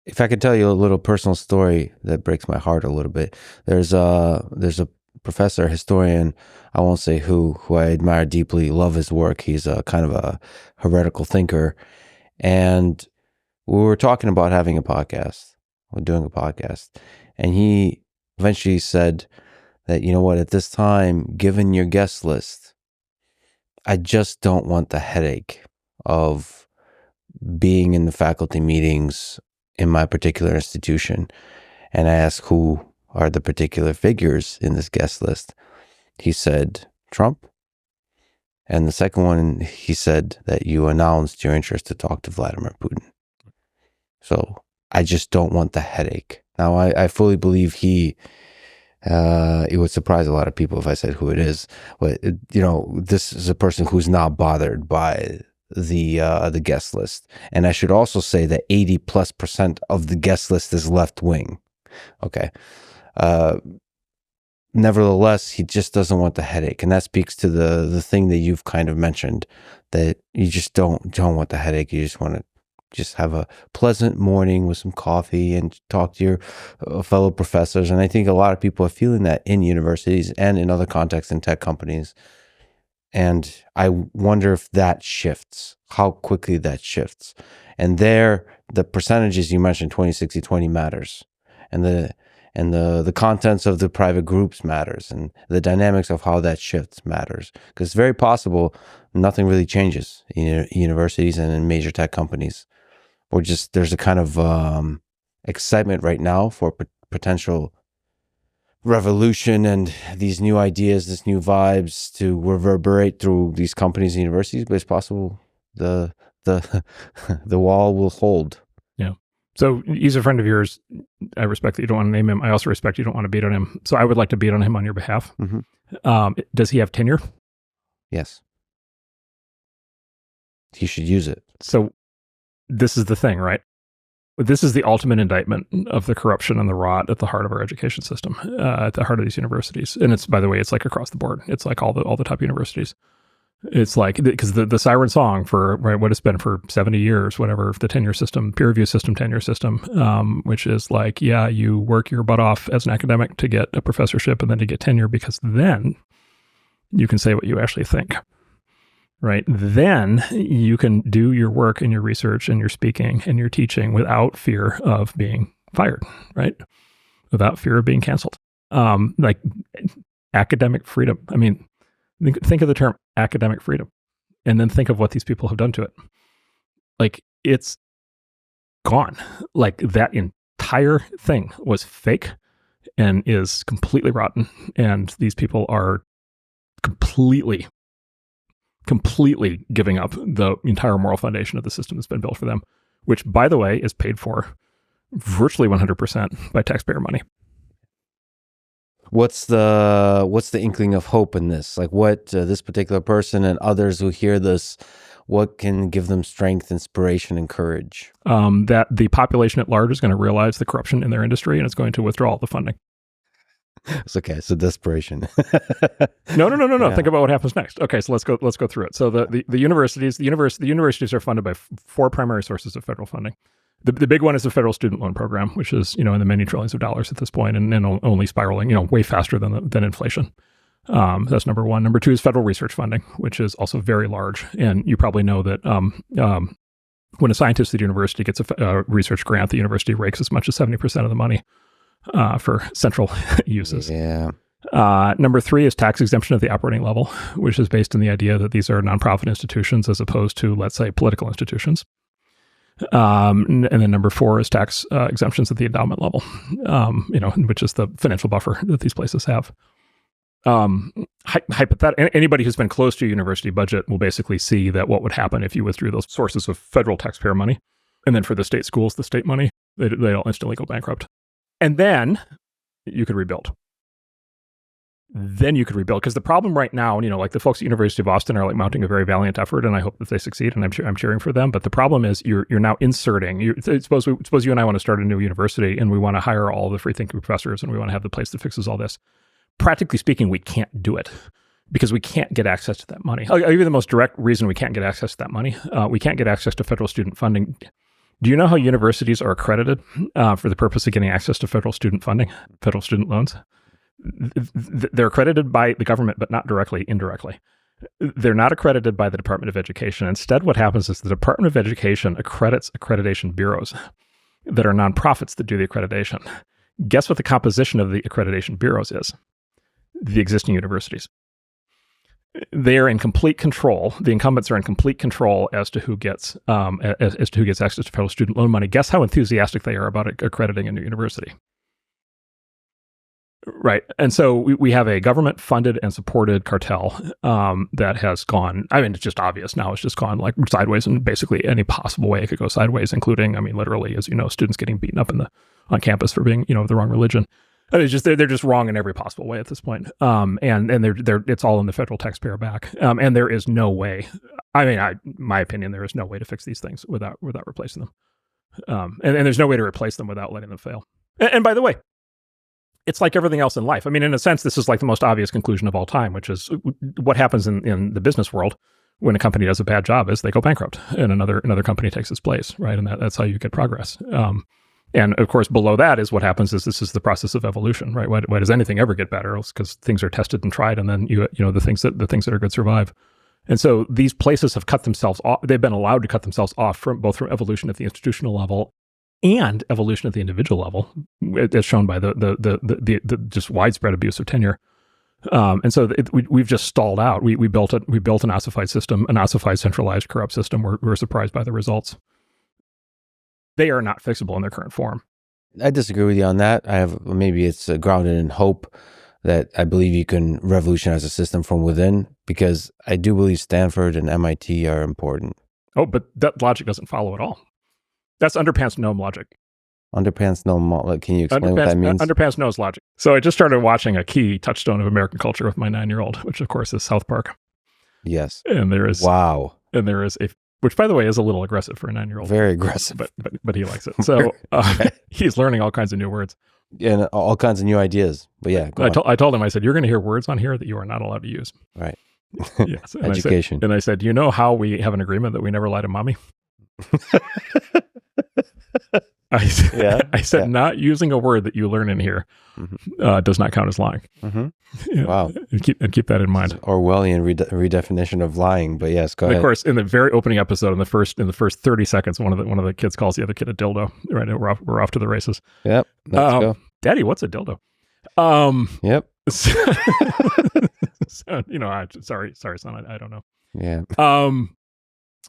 if I could tell you a little personal story that breaks my heart a little bit, there's a professor, historian, I won't say who I admire deeply, love his work. He's a kind of a heretical thinker. And we were talking about having a podcast, or doing a podcast. And he eventually said that, you know what, at this time, given your guest list, I just don't want the headache of being in the faculty meetings in my particular institution. And I asked who are the particular figures in this guest list. He said, Trump. And the second one, he said that you announced your interest to talk to Vladimir Putin. So I just don't want the headache. Now, I fully believe it would surprise a lot of people if I said who it is. But, this is a person who's not bothered by the guest list. And I should also say that 80+% of the guest list is left wing. Okay. Nevertheless, he just doesn't want the headache. And that speaks to the thing that you've kind of mentioned, that you just don't want the headache. You just want to just have a pleasant morning with some coffee and talk to your fellow professors. And I think a lot of people are feeling that in universities and in other contexts in tech companies. And I wonder if that shifts, how quickly that shifts. And there, the percentages you mentioned, 20-60-20 matters. And the contents of the private groups matters, and the dynamics of how that shifts matters. Because it's very possible nothing really changes in universities and in major tech companies. Or just there's a kind of excitement right now for potential revolution and these new ideas, this new vibes to reverberate through these companies and universities. But it's possible the wall will hold. Yeah. So he's a friend of yours. I respect that you don't want to name him. I also respect you don't want to beat on him. So I would like to beat on him on your behalf. Mm-hmm. Does he have tenure? Yes. He should use it. So this is the thing, right? This is the ultimate indictment of the corruption and the rot at the heart of our education system, at the heart of these universities. And it's, by the way, it's like across the board. It's like all the top universities. It's like, because the siren song for what it's been for 70 years, whatever, the tenure system, peer review system, tenure system, which is like, yeah, you work your butt off as an academic to get a professorship and then to get tenure, because then you can say what you actually think, right? Then you can do your work and your research and your speaking and your teaching without fear of being fired, right? Without fear of being canceled. Like academic freedom. I mean, think of the term academic freedom, and then think of what these people have done to it. Like, it's gone. Like, that entire thing was fake and is completely rotten. And these people are completely giving up the entire moral foundation of the system that's been built for them, which, by the way, is paid for virtually 100% by taxpayer money. What's the inkling of hope in this? Like, what this particular person and others who hear this, what can give them strength, inspiration, and courage? That the population at large is going to realize the corruption in their industry and it's going to withdraw all the funding. It's okay. So desperation. No. Yeah. Think about what happens next. Okay, so let's go through it. So the universities are funded by four primary sources of federal funding. The big one is the federal student loan program, which is, in the many trillions of dollars at this point, and only spiraling, way faster than inflation. That's number one. Number two is federal research funding, which is also very large. And you probably know that when a scientist at a university gets a research grant, the university rakes as much as 70% of the money for central uses. Yeah. Number three is tax exemption at the operating level, which is based on the idea that these are nonprofit institutions as opposed to, let's say, political institutions. And then number four is tax exemptions at the endowment level, which is the financial buffer that these places have. Anybody who's been close to a university budget will basically see that what would happen if you withdrew those sources of federal taxpayer money, and then for the state schools, the state money, they'll instantly go bankrupt. And then you could rebuild. Because the problem right now, like the folks at University of Austin are like mounting a very valiant effort, and I hope that they succeed, and I'm cheering for them. But the problem is you're now inserting. Suppose you and I want to start a new university, and we want to hire all the free thinking professors, and we want to have the place that fixes all this. Practically speaking, we can't do it because we can't get access to that money. I'll give you the most direct reason we can't get access to that money. We can't get access to federal student funding Do you know how universities are accredited for the purpose of getting access to federal student funding, federal student loans? They're accredited by the government, but not directly, indirectly. They're not accredited by the Department of Education. Instead, what happens is the Department of Education accredits accreditation bureaus that are nonprofits that do the accreditation. Guess what the composition of the accreditation bureaus is? The existing universities. They are in complete control. The incumbents are in complete control as to who gets as to who gets access to federal student loan money. Guess how enthusiastic they are about accrediting a new university. Right. And so we have a government-funded and supported cartel that has gone, I mean, it's just obvious now, it's just gone like sideways in basically any possible way it could go sideways, including, I mean, literally, as you know, students getting beaten up on campus for being, the wrong religion. And it's just, they're just wrong in every possible way at this point. And it's all in the federal taxpayer back. And there is no way, I mean, my opinion, there is no way to fix these things without replacing them. And there's no way to replace them without letting them fail. And by the way, it's like everything else in life. I mean, in a sense, this is like the most obvious conclusion of all time, which is what happens in the business world when a company does a bad job is they go bankrupt and another company takes its place, right? And that's how you get progress. And of course, below that is what happens is this is the process of evolution, right? Why does anything ever get better? It's because things are tested and tried, and then the things that are good survive. And so these places have cut themselves off. They've been allowed to cut themselves off from evolution at the institutional level and evolution at the individual level, as shown by the just widespread abuse of tenure. And so we've just stalled out. We built an ossified system, an ossified, centralized, corrupt system. We're surprised by the results. They are not fixable in their current form. I disagree with you on that. Maybe it's grounded in hope that I believe you can revolutionize a system from within, because I do believe Stanford and MIT are important. Oh, but that logic doesn't follow at all. That's underpants gnome logic. Underpants gnome. Can you explain what that means? Underpants gnome logic. So I just started watching a key touchstone of American culture with my 9-year-old, which of course is South Park. Yes. And there is which, by the way, is a little aggressive for a 9-year-old. Very aggressive. But he likes it. So he's learning all kinds of new words. And all kinds of new ideas. But yeah, I told him, I said, you're going to hear words on here that you are not allowed to use. Right. Yes. And Education. I said, do you know how we have an agreement that we never lie to mommy? I said, not using a word that you learn in here does not count as lying. Mm-hmm. Wow. And keep that in mind. Orwellian redefinition of lying, but yes, go ahead. Of course, in the very opening episode, in the first 30 seconds, one of the kids calls the other kid a dildo. Right, we're off to the races. Yep. Let's go. Daddy, what's a dildo? Yep. So, sorry, son, I don't know. Yeah.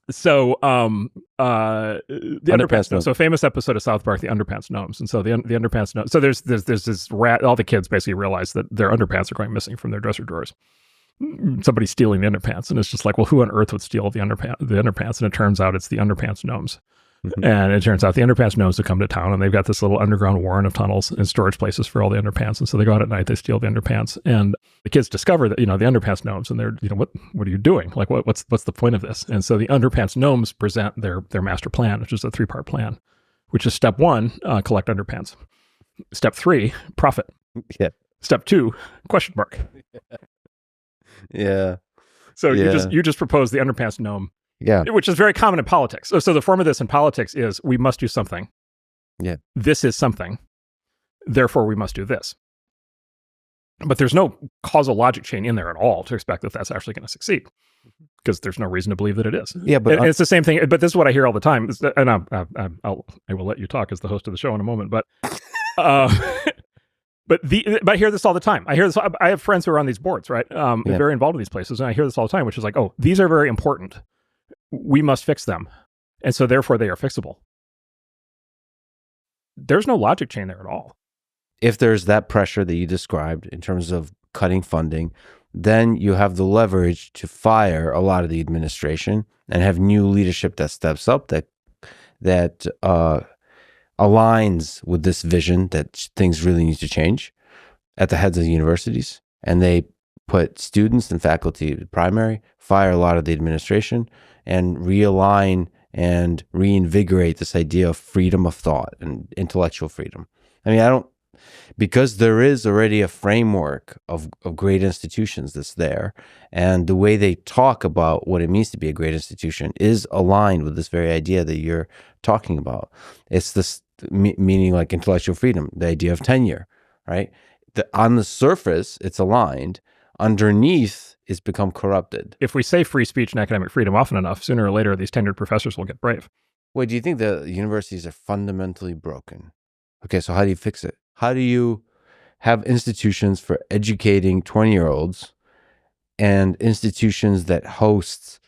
So the underpants gnomes. So famous episode of South Park, the underpants gnomes. And so the underpants gnomes. So there's this rat. All the kids basically realize that their underpants are going missing from their dresser drawers. Somebody's stealing the underpants, and it's just like, well, who on earth would steal the underpants? And it turns out it's the underpants gnomes. Mm-hmm. And it turns out the underpants gnomes have come to town, and they've got this little underground warren of tunnels and storage places for all the underpants. And so they go out at night, they steal the underpants, and the kids discover that the underpants gnomes, and they're what are you doing? Like what's the point of this? And so the underpants gnomes present their master plan, which is a 3-part plan, which is step 1, collect underpants. Step 3, profit. Yeah. Step 2, question mark. Yeah. So you just propose the underpants gnome. Yeah. Which is very common in politics. So the form of this in politics is we must do something. Yeah. This is something. Therefore, we must do this. But there's no causal logic chain in there at all to expect that that's actually going to succeed, because there's no reason to believe that it is. Yeah, but it's the same thing. But this is what I hear all the time. And I will let you talk as the host of the show in a moment. But But I hear this all the time. I have friends who are on these boards, right? Very involved in these places, and I hear this all the time, which is like, oh, these are very important. We must fix them, and so therefore they are fixable. There's no logic chain there at all. If there's that pressure that you described in terms of cutting funding, then you have the leverage to fire a lot of the administration and have new leadership that steps up, that aligns with this vision that things really need to change at the heads of the universities. And they put students and faculty at primary, fire a lot of the administration, and realign and reinvigorate this idea of freedom of thought and intellectual freedom. I mean, because there is already a framework of great institutions that's there, and the way they talk about what it means to be a great institution is aligned with this very idea that you're talking about. It's this meaning like intellectual freedom, the idea of tenure, right? On the surface, it's aligned. Underneath, it's become corrupted. If we say free speech and academic freedom often enough, sooner or later, these tenured professors will get brave. Wait, do you think the universities are fundamentally broken? Okay, so how do you fix it? How do you have institutions for educating 20-year-olds and institutions that host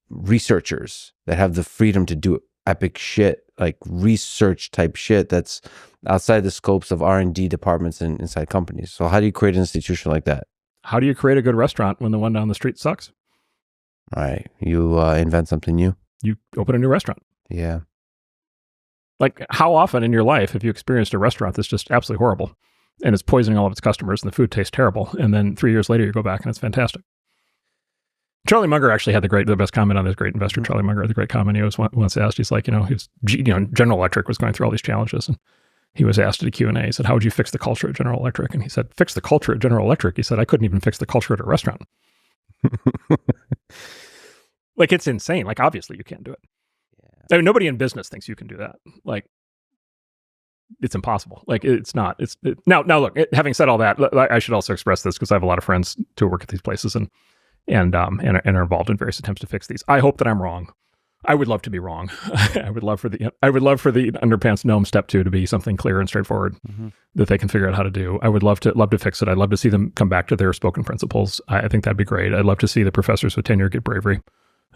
researchers that have the freedom to do epic shit, like research type shit that's outside the scopes of R&D departments and inside companies? So how do you create an institution like that? How do you create a good restaurant when the one down the street sucks? All right, you invent something new. You open a new restaurant. Yeah. Like, how often in your life have you experienced a restaurant that's just absolutely horrible and it's poisoning all of its customers and the food tastes terrible, and then 3 years later you go back and it's fantastic? Charlie Munger actually had the best comment on this. Great investor Charlie Munger had the great comment. He was once asked, he's like, General Electric was going through all these challenges, and he was asked at a Q&A, he said, how would you fix the culture at General Electric? And he said, fix the culture at General Electric? He said, I couldn't even fix the culture at a restaurant. Like, it's insane. Like, obviously you can't do it. I mean, nobody in business thinks you can do that. Like, it's impossible. Like, it's not. Now look, having said all that, I should also express this because I have a lot of friends who work at these places and are involved in various attempts to fix these. I hope that I'm wrong. I would love to be wrong. I would love for the underpants gnome step 2 to be something clear and straightforward that they can figure out how to do. I would love to fix it. I'd love to see them come back to their spoken principles. I think that'd be great. I'd love to see the professors with tenure get bravery.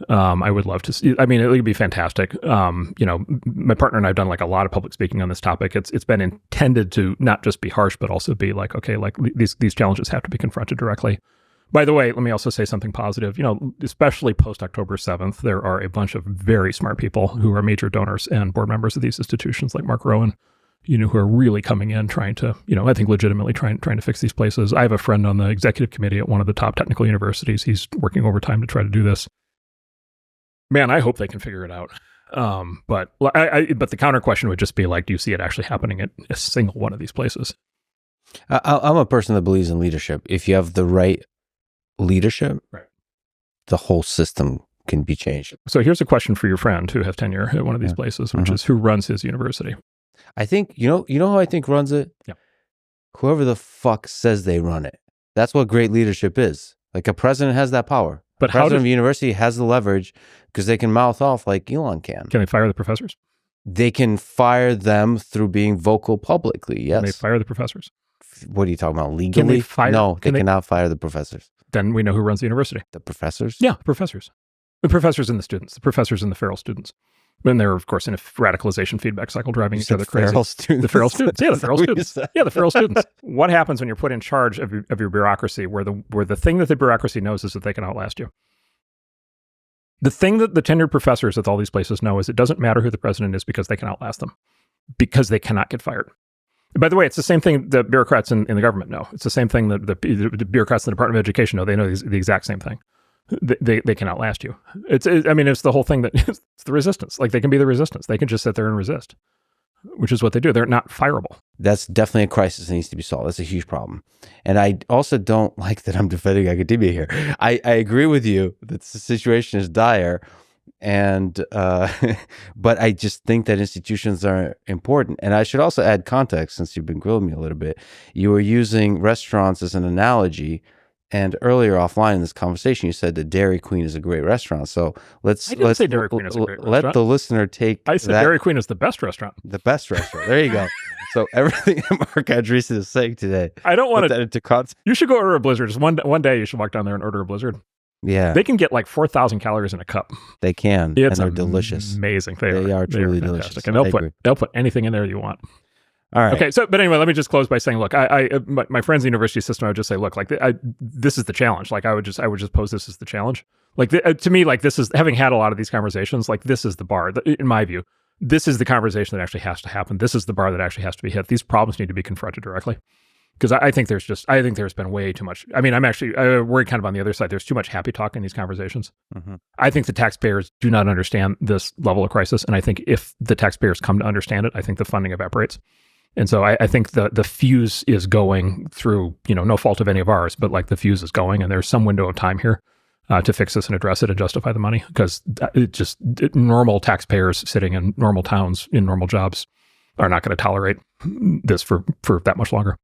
I would love to see, I mean, it would be fantastic. My partner and I have done like a lot of public speaking on this topic. It's been intended to not just be harsh, but also be like, okay, like these challenges have to be confronted directly. By the way, let me also say something positive. Especially post October 7th, there are a bunch of very smart people who are major donors and board members of these institutions, like Mark Rowan, who are really coming in trying to, I think legitimately trying to fix these places. I have a friend on the executive committee at one of the top technical universities. He's working overtime to try to do this. Man, I hope they can figure it out. But the counter question would just be like, do you see it actually happening at a single one of these places? I'm a person that believes in leadership. If you have the right leadership, right, the whole system can be changed. So here's a question for your friend who has tenure at one of these places, which is, who runs his university? I think, you know who I think runs it? Yeah. Whoever the fuck says they run it. That's what great leadership is. Like, a president has that power. But the president of a university has the leverage because they can mouth off like Elon can. Can they fire the professors? They can fire them through being vocal publicly, yes. Can they fire the professors? What are you talking about, legally? No, they cannot fire the professors. Then we know who runs the university. The professors? Yeah, the professors. The professors and the students. The professors and the feral students. And they're, of course, in a radicalization feedback cycle, driving each other crazy. Feral students. The feral students. Yeah, the feral students. Yeah, the feral students. What happens when you're put in charge of your bureaucracy, where the thing that the bureaucracy knows is that they can outlast you? The thing that the tenured professors at all these places know is it doesn't matter who the president is because they can outlast them, because they cannot get fired. By the way, it's the same thing that bureaucrats in the government know. It's the same thing that the bureaucrats in the Department of Education know. They know the exact same thing. They can outlast you. It's the whole thing that it's the resistance. Like, they can be the resistance. They can just sit there and resist, which is what they do. They're not fireable. That's definitely a crisis that needs to be solved. That's a huge problem. And I also don't like that I'm defending academia here. I agree with you that the situation is dire. And, but I just think that institutions are important. And I should also add context, since you've been grilling me a little bit. You were using restaurants as an analogy. And earlier offline in this conversation, you said that Dairy Queen is a great restaurant. So let's say Dairy Queen is a great restaurant. Let the listener take I said Dairy Queen is the best restaurant. The best restaurant. There you go. So everything that Marc Andreessen is saying today, I don't want that into context. You should go order a Blizzard. Just one day you should walk down there and order a Blizzard. Yeah. They can get like 4,000 calories in a cup. They can. It's and they're delicious. Amazing. They are truly delicious. And they'll put anything in there you want. All right. Okay. But anyway, let me just close by saying, look, my friends in the university system, I would just say, look, like this is the challenge. Like, I would just pose this as the challenge. Like, to me, like, this is, having had a lot of these conversations, like, this is the bar, in my view. This is the conversation that actually has to happen. This is the bar that actually has to be hit. These problems need to be confronted directly. Because I think there's been way too much. I mean, I'm actually worried kind of on the other side. There's too much happy talk in these conversations. Mm-hmm. I think the taxpayers do not understand this level of crisis. And I think if the taxpayers come to understand it, I think the funding evaporates. And so I think the fuse is going through, no fault of any of ours, but like the fuse is going, and there's some window of time here to fix this and address it and justify the money, because normal taxpayers sitting in normal towns in normal jobs are not going to tolerate this for that much longer.